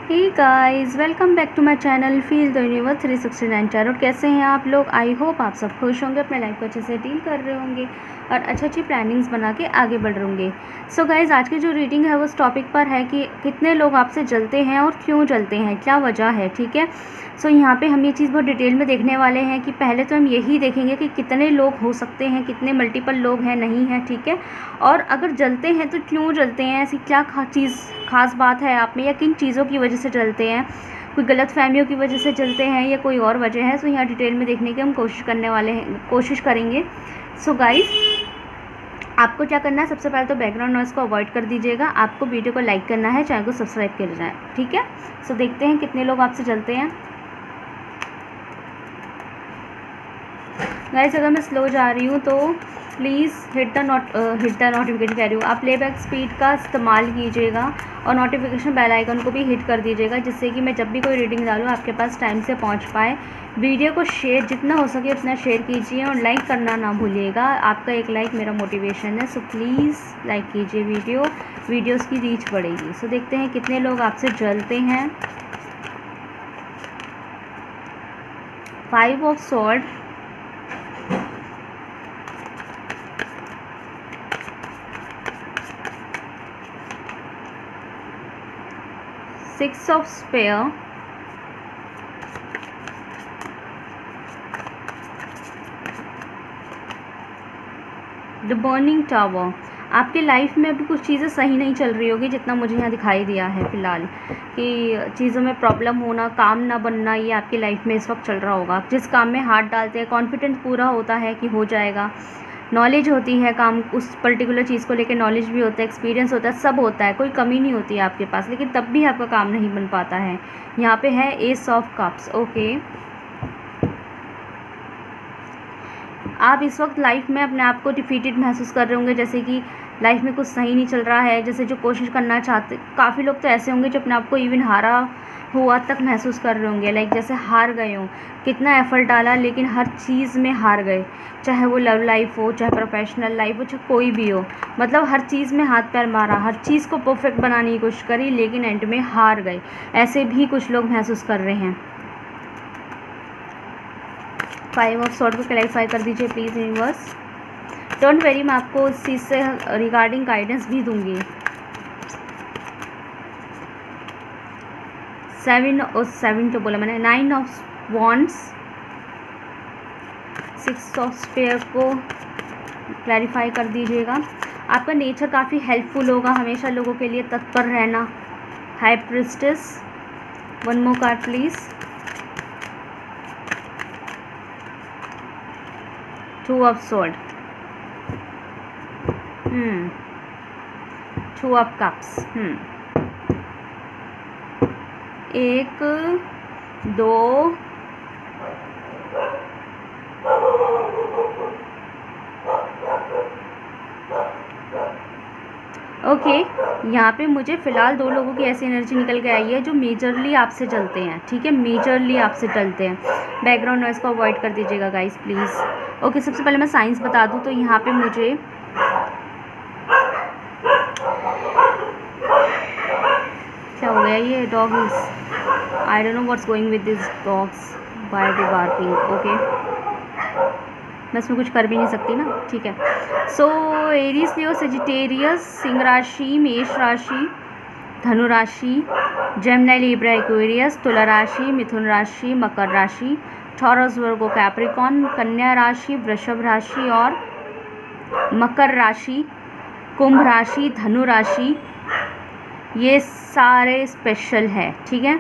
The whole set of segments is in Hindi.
Hey guys, welcome back to my channel feel the universe 369 tarot. कैसे हैं आप लोग? आई होप आप सब खुश होंगे, अपने लाइफ को अच्छे से डील कर रहे होंगे और अच्छी प्लानिंग्स बना के आगे बढ़ रहे होंगे। सो गाइस, आज की जो रीडिंग है वो उस टॉपिक पर है कि कितने लोग आपसे जलते हैं और क्यों जलते हैं, क्या वजह है। ठीक है, सो यहाँ पे हम ये चीज़ बहुत डिटेल में देखने वाले हैं कि पहले तो हम यही देखेंगे कि कितने लोग हो सकते हैं, कितने मल्टीपल लोग हैं, नहीं है। ठीक है, और अगर जलते हैं तो क्यों जलते हैं, ऐसी क्या खास बात है आप में, या किन चीज़ों की वजह से जलते हैं, कोई गलत फहमियों की वजह से जलते हैं या कोई और वजह है। सो यहाँ डिटेल में देखने की हम कोशिश करेंगे। सो गाइस, आपको क्या करना है, सबसे पहले तो बैकग्राउंड नॉइज़ को अवॉइड कर दीजिएगा। आपको वीडियो को लाइक करना है, चैनल को सब्सक्राइब कर जाए। ठीक है, सो देखते हैं कितने लोग आपसे जलते हैं। गाइस, अगर मैं स्लो जा रही हूँ तो प्लीज़ हिट द नोटिफिकेशन कह रही हूँ, आप प्लेबैक स्पीड का इस्तेमाल कीजिएगा और नोटिफिकेशन बेल आइकन को भी हिट कर दीजिएगा, जिससे कि मैं जब भी कोई रीडिंग डालूँ आपके पास टाइम से पहुँच पाए। वीडियो को शेयर जितना हो सके उतना शेयर कीजिए और लाइक करना ना भूलिएगा। आपका एक लाइक मेरा मोटिवेशन है, सो प्लीज़ लाइक कीजिए वीडियोस की रीच बढ़ेगी। सो देखते हैं कितने लोग आपसे जलते हैं। 5 of sword, 6 of spare, the burning tower. आपकी लाइफ में अभी कुछ चीज़ें सही नहीं चल रही होगी, जितना मुझे यहाँ दिखाई दिया है फ़िलहाल, कि चीज़ों में प्रॉब्लम होना, काम ना बनना, ये आपकी लाइफ में इस वक्त चल रहा होगा। जिस काम में हाथ डालते हैं कॉन्फिडेंस पूरा होता है कि हो जाएगा, नॉलेज होती है, काम उस पर्टिकुलर चीज़ को लेकर नॉलेज भी होता है, एक्सपीरियंस होता है, सब होता है, कोई कमी नहीं होती है आपके पास, लेकिन तब भी आपका काम नहीं बन पाता है। यहाँ पे है एस ऑफ कप्स। ओके, आप इस वक्त लाइफ में अपने आप को डिफीटेड महसूस कर रहे होंगे, जैसे कि लाइफ में कुछ सही नहीं चल रहा है। जैसे जो कोशिश करना चाहते, काफ़ी लोग तो ऐसे होंगे जो अपने आप को इवन हारा हुआ तक महसूस कर रहे होंगे, लाइक जैसे हार गए हों, कितना एफर्ट डाला लेकिन हर चीज़ में हार गए, चाहे वो लव लाइफ हो, चाहे प्रोफेशनल लाइफ हो, चाहे कोई भी हो, मतलब हर चीज़ में हाथ पैर मारा, हर चीज़ को परफेक्ट बनाने की कोशिश करी लेकिन एंड में हार गए। ऐसे भी कुछ लोग महसूस कर रहे हैं। 5 ऑफ सॉर्ड को क्लैरिफाई कर दीजिए प्लीज़ यूनिवर्स। डोंट वेरी, मैं आपको इस चीज़ से रिगार्डिंग गाइडेंस भी दूंगी। 7 तो बोला मैंने। 9 ऑफ वॉन्ड्स, 6 ऑफ स्पेयर को क्लैरिफाई कर दीजिएगा। आपका नेचर काफ़ी हेल्पफुल होगा, हमेशा लोगों के लिए तत्पर रहना। High priestess, 1 more card please. 2 of sword, 2 of cups. 1 2 okay, यहाँ पे मुझे फ़िलहाल 2 लोगों की ऐसी एनर्जी निकल के आई है जो मेजरली आपसे जलते हैं। ठीक है, मेजरली आपसे जलते हैं। बैकग्राउंड नॉइज़ को अवॉइड कर दीजिएगा गाइस प्लीज़। ओके, सबसे पहले मैं साइंस बता दूँ तो यहाँ पे मुझे क्या हो गया, ये dog is, I don't know what's going with this dogs, by they barking. Okay, मैं इसमें कुछ कर भी नहीं सकती ना। ठीक है, सो एरीज, लियो, सेजिटेरियस, सिंह राशि, मेष राशि, धनु राशि, जेमिनी, लिब्रा, एक्वेरियस, तुला राशि, मिथुन राशि, मकर राशि, टॉरस, वर्गो, कैप्रिकॉन, कन्या राशि, वृषभ राशि और मकर राशि, कुंभ राशि, धनु राशि, ये सारे स्पेशल है। ठीक है,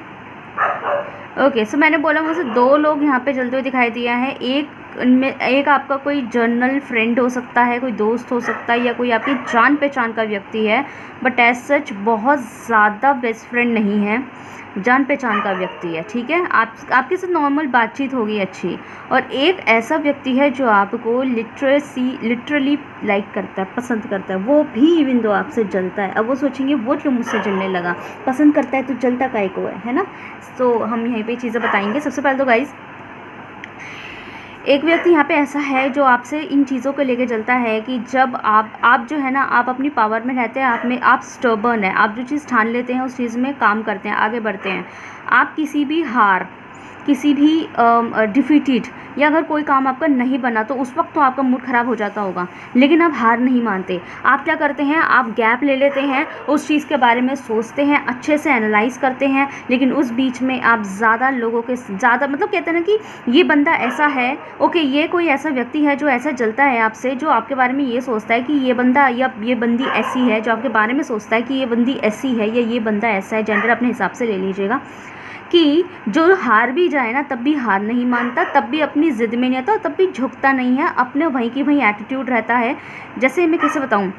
ओके, सो मैंने बोला मुझे 2 लोग यहाँ पे जलते हुए दिखाई दिया है। एक आपका कोई जर्नल फ्रेंड हो सकता है, कोई दोस्त हो सकता है, या कोई आपकी जान पहचान का व्यक्ति है, बट एज सच बहुत ज़्यादा बेस्ट फ्रेंड नहीं है, जान पहचान का व्यक्ति है। ठीक है, आपके साथ नॉर्मल बातचीत होगी अच्छी। और एक ऐसा व्यक्ति है जो आपको लिटरली लाइक करता है, पसंद करता है, वो भी इवन दो आपसे जलता है। अब वो सोचेंगे वो क्यों मुझसे जलने लगा, पसंद करता है तो जलता काहे को है ना। तो हम यहीं पे चीज़ें बताएंगे। सबसे पहले तो गाइज़, एक व्यक्ति यहाँ पे ऐसा है जो आपसे इन चीज़ों को लेके चलता है कि जब आप जो है ना, आप अपनी पावर में रहते हैं, आप स्टबर्न है, आप जो चीज़ ठान लेते हैं उस चीज़ में काम करते हैं, आगे बढ़ते हैं। आप किसी भी हार, किसी भी डिफीटेड या अगर कोई काम आपका नहीं बना तो उस वक्त तो आपका मूड ख़राब हो जाता होगा, लेकिन आप हार नहीं मानते। आप क्या करते हैं, आप गैप ले लेते हैं, उस चीज़ के बारे में सोचते हैं, अच्छे से एनालाइज करते हैं, लेकिन उस बीच में आप ज़्यादा लोगों के ज़्यादा मतलब कहते हैं ना कि ये बंदा ऐसा है, ओके, ये कोई ऐसा व्यक्ति है जो ऐसा जलता है आपसे, जो आपके बारे में ये सोचता है कि ये बंदा या ये बंदी ऐसी है, जो आपके बारे में सोचता है कि ये बंदी ऐसी है या ये बंदा ऐसा है, जेंडर अपने हिसाब से ले लीजिएगा, कि जो हार भी जाए ना तब भी हार नहीं मानता, तब भी अपनी ज़िद में नहीं आता, तब भी झुकता नहीं है, अपने वहीं की वहीं एटीट्यूड रहता है। जैसे मैं कैसे बताऊँ,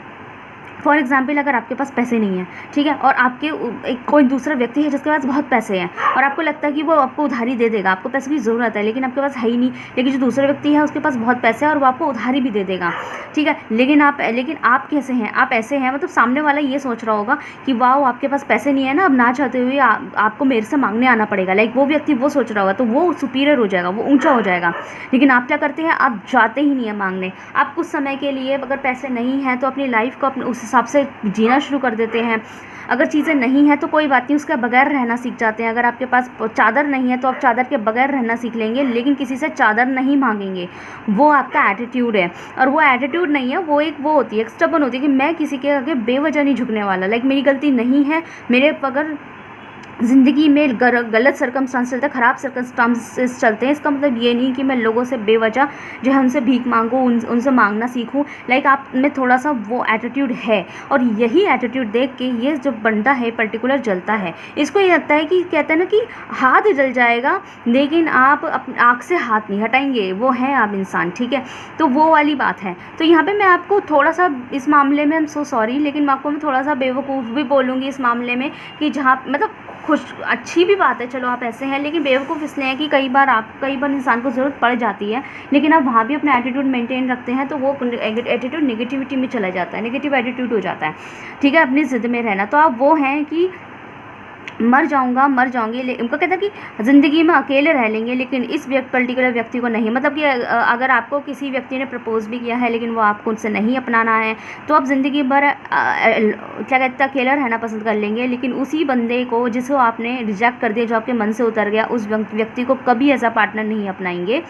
फॉर एग्जाम्पल अगर आपके पास पैसे नहीं है, ठीक है, और आपके एक कोई दूसरा व्यक्ति है जिसके पास बहुत पैसे हैं और आपको लगता है कि वो आपको उधारी दे देगा, आपको पैसे की ज़रूरत है लेकिन आपके पास है ही नहीं, लेकिन जो दूसरा व्यक्ति है उसके पास बहुत पैसे है और वो आपको उधारी भी दे देगा, ठीक है, लेकिन आप कैसे हैं, आप ऐसे हैं, मतलब सामने वाला ये सोच रहा होगा कि वाह आपके पास पैसे नहीं है ना, अब ना चाहते हुए आपको मेरे से मांगने आना पड़ेगा, लाइक वो व्यक्ति वो सोच रहा होगा, तो वो सुपीरियर हो जाएगा, वो ऊँचा हो जाएगा। लेकिन आप क्या करते हैं, आप जाते ही नहीं है मांगने। आप कुछ समय के लिए अगर पैसे नहीं हैं तो अपनी लाइफ को अपने उस हिसाब से जीना शुरू कर देते हैं। अगर चीज़ें नहीं हैं तो कोई बात नहीं, उसके बगैर रहना सीख जाते हैं। अगर आपके पास चादर नहीं है तो आप चादर के बगैर रहना सीख लेंगे, लेकिन किसी से चादर नहीं मांगेंगे। वो आपका एटीट्यूड है, और वो एटीट्यूड नहीं है, वो होती है, स्टबर्न होती है कि मैं किसी के आगे बेवजह नहीं झुकने वाला, लाइक मेरी गलती नहीं है, मेरे अगर ज़िंदगी में गलत सर्कमस्टांस चलते हैं, ख़राब सर्कमस्टांसेस चलते हैं, इसका मतलब ये नहीं कि मैं लोगों से बेवजह जो है उनसे भीख मांगूँ, उनसे मांगना सीखूँ। लाइक आप में थोड़ा सा वो एटीट्यूड है, और यही एटीट्यूड देख के ये जो बंदा है पर्टिकुलर जलता है। इसको ये लगता है कि कहते हैं ना कि हाथ जल जाएगा लेकिन आप अपनी आँख से हाथ नहीं हटाएंगे, वो है आप इंसान, ठीक है। तो वो वाली बात है। तो यहाँ पर मैं आपको थोड़ा सा इस मामले में, आई एम सो सॉरी, लेकिन मैं आपको थोड़ा सा बेवकूफ़ भी बोलूँगी इस मामले में, कि जहाँ मतलब खुश अच्छी भी बात है, चलो आप ऐसे हैं, लेकिन बेवकूफ़ इसलिए है कि कई बार इंसान को ज़रूरत पड़ जाती है, लेकिन आप वहाँ भी अपना एटीट्यूड मेंटेन रखते हैं, तो वो एटीट्यूड नेगेटिविटी में चला जाता है, नेगेटिव एटीट्यूड हो जाता है, ठीक है, अपनी ज़िद में रहना। तो आप वो हैं कि मर जाऊंगी, उनका कहता है कि ज़िंदगी में अकेले रह लेंगे, लेकिन इस पर्टिकुलर व्यक्ति को नहीं, मतलब कि अगर आपको किसी व्यक्ति ने प्रपोज़ भी किया है लेकिन वो आपको उनसे नहीं अपनाना है, तो आप ज़िंदगी भर क्या कहते हैं अकेला रहना पसंद कर लेंगे, लेकिन उसी बंदे को जिसको आपने रिजेक्ट कर दिया, जो आपके मन से उतर गया, उस व्यक्ति को कभी एज अ पार्टनर नहीं अपनाएंगे।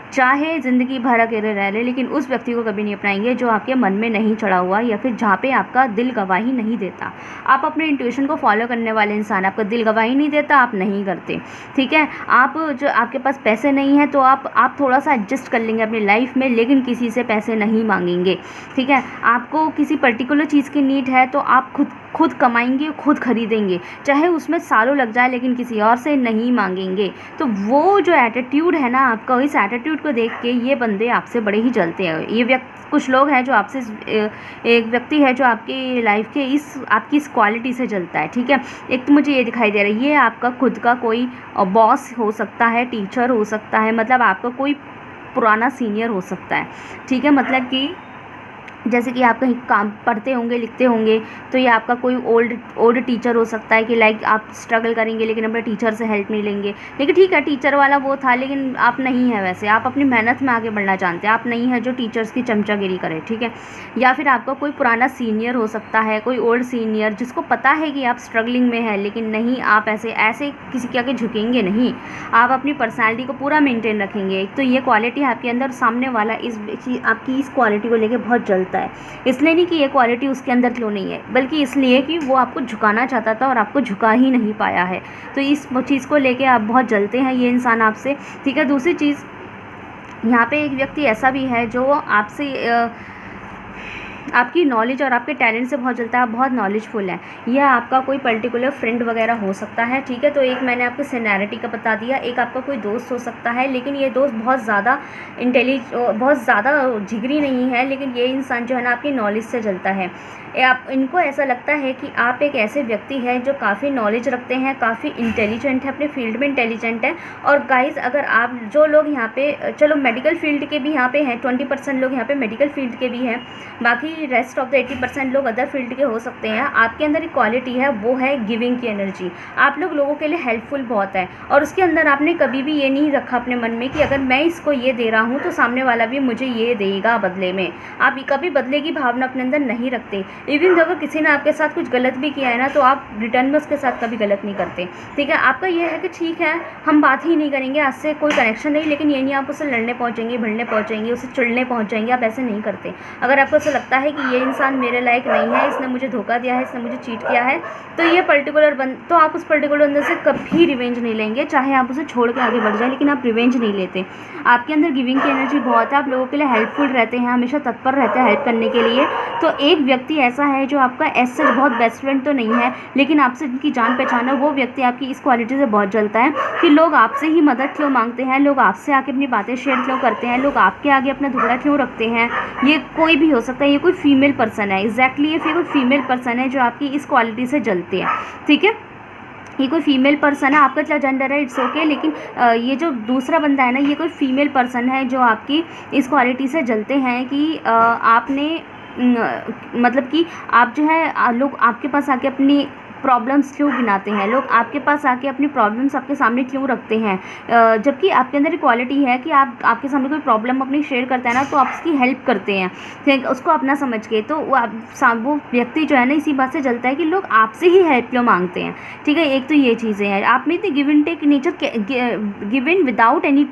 चाहे ज़िंदगी भर अकेले रह ले, लेकिन उस व्यक्ति को कभी नहीं अपनाएंगे जो आपके मन में नहीं चढ़ा हुआ, या फिर जहाँ पे आपका दिल गवाही नहीं देता। आप अपने इंट्यूशन को फॉलो करने वाले इंसान, आपका दिल गवाही नहीं देता, आप नहीं करते, ठीक है। आप जो आपके पास पैसे नहीं हैं तो आप थोड़ा सा एडजस्ट कर लेंगे अपनी लाइफ में, लेकिन किसी से पैसे नहीं मांगेंगे, ठीक है। आपको किसी पर्टिकुलर चीज़ की नीड है तो आप खुद कमाएंगे, खुद खरीदेंगे, चाहे उसमें सालों लग जाए, लेकिन किसी और से नहीं मांगेंगे। तो वो जो एटीट्यूड है ना आपका, इस एटीट्यूड को देख के ये बंदे आपसे बड़े ही जलते हैं। ये कुछ लोग हैं जो आपसे, एक व्यक्ति है जो आपकी लाइफ के आपकी इस क्वालिटी से जलता है, ठीक है। एक तो मुझे ये दिखाई दे रहा है, ये आपका खुद का कोई बॉस हो सकता है, टीचर हो सकता है, मतलब आपका कोई पुराना सीनियर हो सकता है, ठीक है। मतलब कि जैसे कि आप कहीं काम पढ़ते होंगे, लिखते होंगे, तो ये आपका कोई ओल्ड टीचर हो सकता है कि लाइक आप स्ट्रगल करेंगे लेकिन अपने टीचर से हेल्प नहीं लेंगे, लेकिन ठीक है टीचर वाला वो था, लेकिन आप नहीं है वैसे, आप अपनी मेहनत में आगे बढ़ना जानते हैं, आप नहीं है जो टीचर्स की चमचागिरी करे, ठीक है। या फिर आपका कोई पुराना सीनियर हो सकता है, कोई ओल्ड सीनियर जिसको पता है कि आप स्ट्रगलिंग में है, लेकिन नहीं, आप ऐसे किसी के आगे झुकेंगे नहीं, आप अपनी पर्सनैलिटी को पूरा मेनटेन रखेंगे। एक तो ये क्वालिटी आपके अंदर, सामने वाला आपकी इस क्वालिटी को लेकर बहुत जलता है। इसलिए नहीं कि ये क्वालिटी उसके अंदर क्यों नहीं है, बल्कि इसलिए कि वो आपको झुकाना चाहता था और आपको झुका ही नहीं पाया है, तो इस चीज़ को लेके आप बहुत जलते हैं ये इंसान आपसे, ठीक है। दूसरी चीज़, यहाँ पे एक व्यक्ति ऐसा भी है जो आपसे आपकी नॉलेज और आपके टैलेंट से बहुत जलता है, आप बहुत नॉलेजफुल हैं। यह आपका कोई पर्टिकुलर फ्रेंड वगैरह हो सकता है, ठीक है। तो एक मैंने आपको सिनेरिटी का बता दिया, एक आपका कोई दोस्त हो सकता है, लेकिन ये दोस्त बहुत ज़्यादा बहुत ज़्यादा जिगरी नहीं है, लेकिन ये इंसान जो है ना आपकी नॉलेज से जलता है, आप इनको ऐसा लगता है कि आप एक ऐसे व्यक्ति हैं जो काफ़ी नॉलेज रखते हैं, काफ़ी इंटेलिजेंट है, अपने फील्ड में इंटेलिजेंट है। और गाइज़ अगर आप जो लोग यहाँ पे चलो मेडिकल फील्ड के भी यहाँ पे हैं, 20% लोग यहाँ पे मेडिकल फील्ड के भी हैं, बाकी रेस्ट ऑफ द 80% लोग अदर फील्ड के हो सकते हैं। आपके अंदर एक क्वालिटी है, वो है गिविंग की एनर्जी। आप लोग लोगों के लिए हेल्पफुल बहुत है, और उसके अंदर आपने कभी भी ये नहीं रखा अपने मन में कि अगर मैं इसको ये दे रहा हूँ तो सामने वाला भी मुझे ये देगा बदले में। आप कभी बदले की भावना अपने अंदर नहीं रखते। इवन अगर किसी ने आपके साथ कुछ गलत भी किया है ना, तो आप रिटर्न में उसके साथ कभी गलत नहीं करते। ठीक है, आपका ये है कि ठीक है हम बात ही नहीं करेंगे, आज से कोई कनेक्शन नहीं, लेकिन ये नहीं आप उससे लड़ने पहुँचेंगे, भिड़ने पहुँचेंगे, उसे चिढ़ने पहुँच जाएंगे, आप ऐसे नहीं करते। अगर आपको ऐसा लगता है कि ये इंसान मेरे लायक नहीं है, इसने मुझे धोखा दिया है, इसने मुझे चीट किया है, तो ये पर्टिकुलर तो आप उस पर्टिकुलर बंदे से कभी रिवेंज नहीं लेंगे, चाहे आप उसे छोड़ के आगे बढ़ जाए, लेकिन आप रिवेंज नहीं लेते। आपके अंदर गिविंग की एनर्जी बहुत है, आप लोगों के लिए हेल्पफुल रहते हैं, हमेशा तत्पर रहते हैं हेल्प करने के लिए। तो एक व्यक्ति ऐसा है जो आपका ऐसा बहुत बेस्ट फ्रेंड तो नहीं है, लेकिन आपसे जिनकी जान पहचान है, वो व्यक्ति आपकी इस क्वालिटी से बहुत जलता है कि लोग आपसे ही मदद क्यों मांगते हैं, लोग आपसे आके अपनी बातें शेयर क्यों करते हैं, लोग आपके आगे अपना दुखड़ा क्यों रखते हैं। ये कोई भी हो सकता है, ये कोई फीमेल पर्सन है, एग्जैक्टली ये कोई फीमेल पर्सन है जो आपकी इस क्वालिटी से जलते हैं। ठीक है, ये कोई फीमेल पर्सन है, आपका क्या जेंडर है इट्स ओके, लेकिन ये जो दूसरा बंदा है ना, ये कोई फीमेल पर्सन है जो आपकी इस क्वालिटी से जलते हैं कि आपने मतलब कि आप जो है लोग आपके पास आके अपनी प्रॉब्लम्स क्यों गिनाते हैं, लोग आपके पास आके अपनी प्रॉब्लम्स आपके सामने क्यों रखते हैं, जबकि आपके अंदर क्वालिटी है कि आपके सामने कोई प्रॉब्लम अपनी शेयर करता है ना, तो आप उसकी हेल्प करते हैं, ठीक, उसको अपना समझ के। तो वो व्यक्ति जो है ना, इसी बात से जलता है कि लोग आपसे ही हेल्प क्यों मांगते हैं। ठीक है, एक तो ये चीज़ें हैं, आप में इतनी give and take nature, give in without any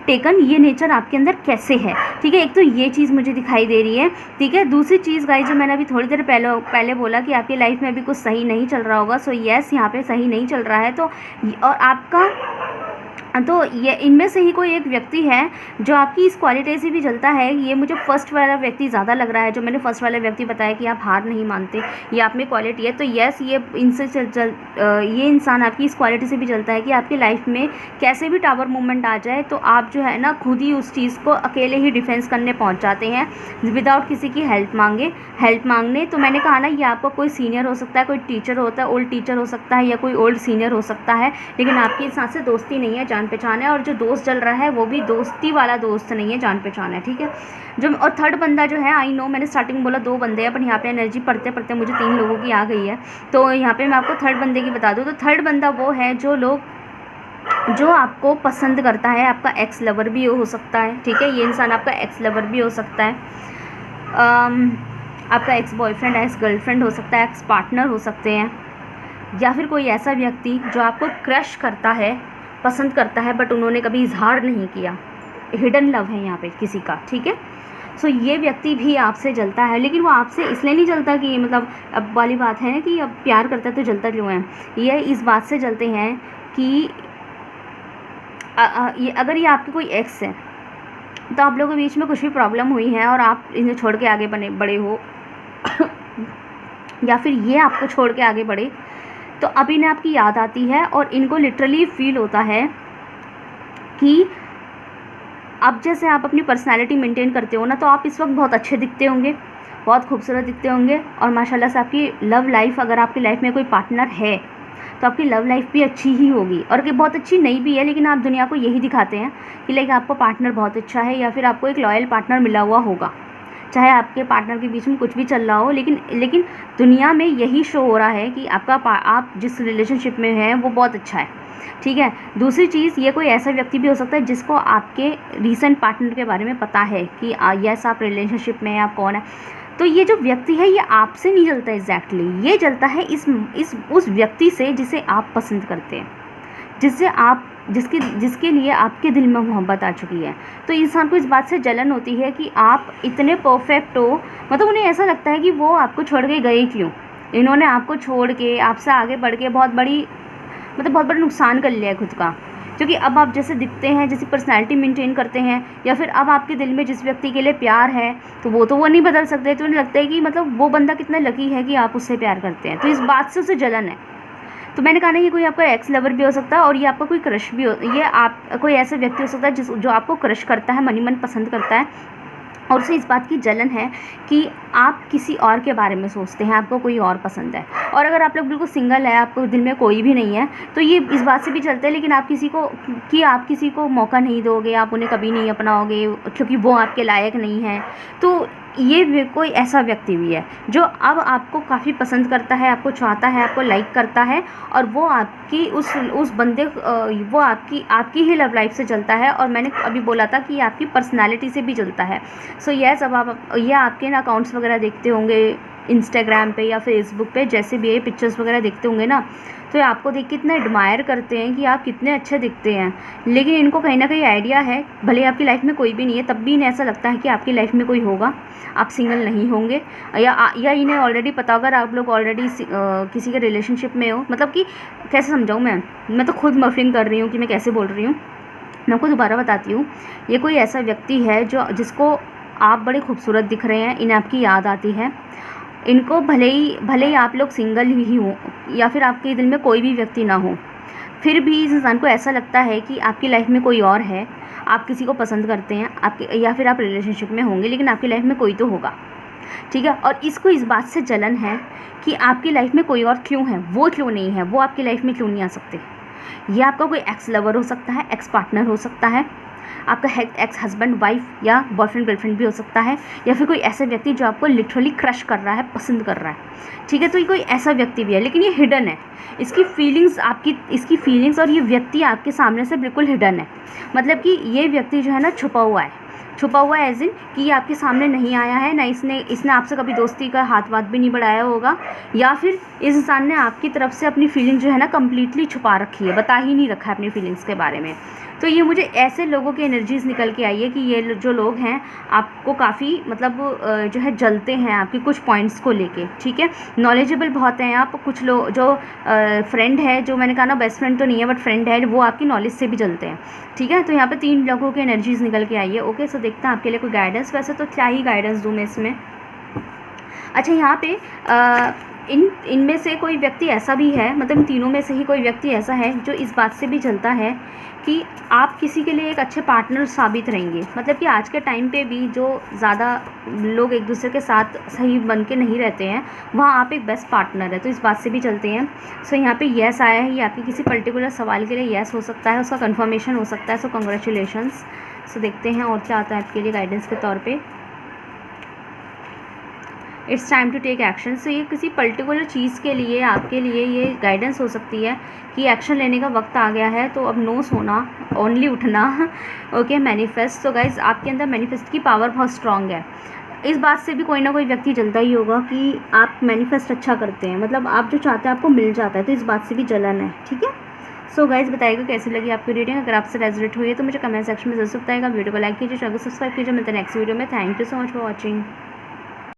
taken, ये नेचर आपके अंदर कैसे है। ठीक है, एक तो ये चीज़ मुझे दिखाई दे रही है। ठीक है, दूसरी चीज़ गाइस जो मैंने अभी थोड़ी देर पहले बोला कि आपकी लाइफ में अभी कुछ सही नहीं चल रहा होगा। सो यस, यहाँ पे सही नहीं चल रहा है, तो और आपका तो ये इनमें से ही कोई एक व्यक्ति है जो आपकी इस क्वालिटी से भी जलता है। ये मुझे फर्स्ट वाला व्यक्ति ज़्यादा लग रहा है, जो मैंने फर्स्ट वाला व्यक्ति बताया कि आप हार नहीं मानते, ये आप में क्वालिटी है। तो यस, ये इनसे ये इंसान आपकी इस क्वालिटी से भी जलता है कि आपकी लाइफ में कैसे भी टावर मूवमेंट आ जाए तो आप जो है ना, खुद ही उस चीज़ को अकेले ही डिफेंस करने पहुँच जाते हैं विदाउट किसी की हेल्प मांगने। तो मैंने कहा ना, ये आपका कोई सीनियर हो सकता है, कोई टीचर होता है, ओल्ड टीचर हो सकता है, या कोई ओल्ड सीनियर हो सकता है, लेकिन आपकी इंसान से दोस्ती नहीं है, जान पहचान है। और जो दोस्त चल रहा है वो भी दोस्ती वाला दोस्त नहीं है, जान पहचान है। ठीक है, जो और थर्ड बंदा जो है, आई नो मैंने स्टार्टिंग में बोला 2 बंदे हैं, पर यहाँ पे एनर्जी पढ़ते पढ़ते मुझे 3 लोगों की आ गई है। तो यहाँ पे मैं आपको थर्ड बंदे की बता दूँ, तो थर्ड बंदा वो है जो आपको पसंद करता है, आपका एक्स लवर भी हो सकता है। ठीक है, ये इंसान आपका एक्स लवर भी हो सकता है, आपका एक्स बॉयफ्रेंड, एक्स गर्लफ्रेंड हो सकता है, एक्स पार्टनर हो सकते हैं, या फिर कोई ऐसा व्यक्ति जो आपको क्रश करता है, पसंद करता है, बट उन्होंने कभी इजहार नहीं किया, हिडन लव है यहाँ पे किसी का। ठीक है, सो ये व्यक्ति भी आपसे जलता है, लेकिन वो आपसे इसलिए नहीं जलता कि मतलब अब वाली बात है कि अब प्यार करता है तो जलता क्यों है। ये इस बात से जलते हैं कि अगर ये आपके कोई एक्स है, तो आप लोगों के बीच में कुछ भी प्रॉब्लम हुई है और आप इन्हें छोड़ के आगे बढ़े हो या फिर ये आपको छोड़ के आगे बढ़े, तो अब इन्हें आपकी याद आती है और इनको लिटरली फील होता है कि अब जैसे आप अपनी पर्सनालिटी मेंटेन करते हो ना, तो आप इस वक्त बहुत अच्छे दिखते होंगे, बहुत खूबसूरत दिखते होंगे, और माशाल्लाह से आपकी लव लाइफ, अगर आपकी लाइफ में कोई पार्टनर है तो आपकी लव लाइफ भी अच्छी ही होगी। और कि बहुत अच्छी नहीं भी है, लेकिन आप दुनिया को यही दिखाते हैं कि लाइक आपका पार्टनर बहुत अच्छा है, या फिर आपको एक लॉयल पार्टनर मिला हुआ होगा, चाहे आपके पार्टनर के बीच में कुछ भी चल रहा हो, लेकिन दुनिया में यही शो हो रहा है कि आप जिस रिलेशनशिप में हैं वो बहुत अच्छा है। ठीक है, दूसरी चीज़, ये कोई ऐसा व्यक्ति भी हो सकता है जिसको आपके रीसेंट पार्टनर के बारे में पता है कि यस आप रिलेशनशिप में हैं, आप कौन है। तो ये जो व्यक्ति है, ये आपसे नहीं जलता एग्जैक्टली, ये जलता है उस व्यक्ति से जिसे आप पसंद करते हैं, जिसके लिए आपके दिल में मोहब्बत आ चुकी है। तो इंसान को इस बात से जलन होती है कि आप इतने परफेक्ट हो, मतलब उन्हें ऐसा लगता है कि वो आपको छोड़ के गए क्यों, इन्होंने आपको छोड़ के आपसे आगे बढ़ के बहुत बड़ा नुकसान कर लिया है खुद का। क्योंकि अब आप जैसे दिखते हैं, जैसी पर्सनैलिटी मेंटेन करते हैं, या फिर अब आपके दिल में जिस व्यक्ति के लिए प्यार है तो वो नहीं बदल सकते। तो उन्हें लगता है कि मतलब वो बंदा कितना लकी है कि आप उससे प्यार करते हैं, तो इस बात से उसे जलन है। तो मैंने कहा ना, ये कोई आपका एक्स लवर भी हो सकता है, और ये आपका कोई क्रश भी हो, ये आप कोई ऐसा व्यक्ति हो सकता है जो आपको क्रश करता है, मन ही मन पसंद करता है, और उसे इस बात की जलन है कि आप किसी और के बारे में सोचते हैं, आपको कोई और पसंद है। और अगर आप लोग बिल्कुल सिंगल है, आपको दिल में कोई भी नहीं है, तो ये इस बात से भी चलते हैं, लेकिन आप किसी को मौका नहीं दोगे, आप उन्हें कभी नहीं अपनाओगे क्योंकि वो आपके लायक नहीं है। तो ये कोई ऐसा व्यक्ति भी है जो अब आपको काफ़ी पसंद करता है, आपको चाहता है, आपको लाइक करता है, और वो आपकी उस बंदे वो आपकी ही लव लाइफ से चलता है। और मैंने अभी बोला था कि ये आपकी पर्सनालिटी से भी चलता है। सो यस, अब आप ये आपके ना अकाउंट्स वगैरह देखते होंगे इंस्टाग्राम पे या फेसबुक पे, जैसे भी ये पिक्चर्स वगैरह देखते होंगे ना, तो ये आपको देख के इतना एडमायर करते हैं कि आप कितने अच्छे दिखते हैं। लेकिन इनको कहीं ना कहीं आइडिया है, भले आपकी लाइफ में कोई भी नहीं है, तब भी इन्हें ऐसा लगता है कि आपकी लाइफ में कोई होगा, आप सिंगल नहीं होंगे। या इन्हें ऑलरेडी पता होगा, आप लोग ऑलरेडी किसी के रिलेशनशिप में हो। मतलब कि कैसे समझाऊँ मैं तो खुद मफलिंग कर रही हूँ कि मैं कैसे बोल रही हूँ। मैं आपको दोबारा बताती हूँ। ये कोई ऐसा व्यक्ति है जिसको आप बड़े खूबसूरत दिख रहे हैं, इन्हें आपकी याद आती है। इनको भले ही आप लोग सिंगल ही हो या फिर आपके दिल में कोई भी व्यक्ति ना हो, फिर भी इस इंसान को ऐसा लगता है कि आपकी लाइफ में कोई और है, आप किसी को पसंद करते हैं, आपके या फिर आप रिलेशनशिप में होंगे, लेकिन आपकी लाइफ में कोई तो होगा, ठीक है। और इसको इस बात से जलन है कि आपकी लाइफ में कोई और क्यों है, वो क्यों नहीं है, वो आपकी लाइफ में क्यों नहीं आ सकते। ये आपका कोई एक्स लवर हो सकता है, एक्स पार्टनर हो सकता है, आपका एक्स हस्बैंड वाइफ या बॉयफ्रेंड गर्लफ्रेंड भी हो सकता है, या फिर कोई ऐसा व्यक्ति जो आपको लिटरली क्रश कर रहा है, पसंद कर रहा है, ठीक है। तो ये कोई ऐसा व्यक्ति भी है, लेकिन ये हिडन है। इसकी फीलिंग्स और ये व्यक्ति आपके सामने से बिल्कुल हिडन है। मतलब कि ये व्यक्ति जो है ना छुपा हुआ है, एज इन कि ये आपके सामने नहीं आया है ना, इसने आपसे कभी दोस्ती का हाथ भी नहीं बढ़ाया होगा, या फिर इस इंसान ने आपकी तरफ से अपनी फीलिंग जो है ना कम्प्लीटली छुपा रखी है, बता ही नहीं रखा है अपनी फीलिंग्स के बारे में। तो ये मुझे ऐसे लोगों की एनर्जीज़ निकल के आई है कि ये जो लोग हैं आपको काफ़ी मतलब जो है जलते हैं आपके कुछ पॉइंट्स को लेके, ठीक है। नॉलेजेबल बहुत हैं आप। कुछ लोग जो फ्रेंड है, जो मैंने कहा ना बेस्ट फ्रेंड तो नहीं है बट फ्रेंड है, वो आपकी नॉलेज से भी जलते हैं, ठीक है। तो यहाँ पे 3 लोगों की एनर्जीज़ निकल के आई है। ओके, सो देखते हैं आपके लिए कोई गाइडेंस। वैसे तो क्या ही गाइडेंस दूँ मैं इसमें। अच्छा, यहाँ पे इनमें से कोई व्यक्ति ऐसा भी है, मतलब इन तीनों में से ही कोई व्यक्ति ऐसा है जो इस बात से भी चलता है कि आप किसी के लिए एक अच्छे पार्टनर साबित रहेंगे। मतलब कि आज के टाइम पे भी जो ज़्यादा लोग एक दूसरे के साथ सही बन के नहीं रहते हैं, वहाँ आप एक बेस्ट पार्टनर है, तो इस बात से भी चलते हैं। सो यहाँ पे येस आया है, ये आपके किसी पर्टिकुलर सवाल के लिए येस हो सकता है, उसका कन्फर्मेशन हो सकता है। सो कंग्रेचुलेशंस। सो देखते हैं और क्या आता है आपके लिए गाइडेंस के तौर पर। It's time to take action. So ये किसी पर्टिकुलर चीज़ के लिए आपके लिए ये गाइडेंस हो सकती है कि एक्शन लेने का वक्त आ गया है, तो अब नो सोना, ओनली उठना। Okay, manifest. तो गाइज आपके अंदर मैनिफेस्ट की पावर बहुत स्ट्रांग है। इस बात से भी कोई ना कोई व्यक्ति जलता ही होगा कि आप मैनिफेस्ट अच्छा करते हैं, मतलब आप जो चाहते हैं आपको मिल जाता है, तो इस बात से भी जलन है, ठीक है। सो गाइज बताइएगा कैसी लगी आपकी रीडिंग। अगर आपसे रेजोनेट हुई है तो मुझे कमेंट सेक्शन में जरूर बताइएगा। वीडियो को लाइक कीजिए, चैनल को सब्सक्राइब कीजिए। मिलते हैं नेक्स्ट वीडियो में। Thank you so much for watching.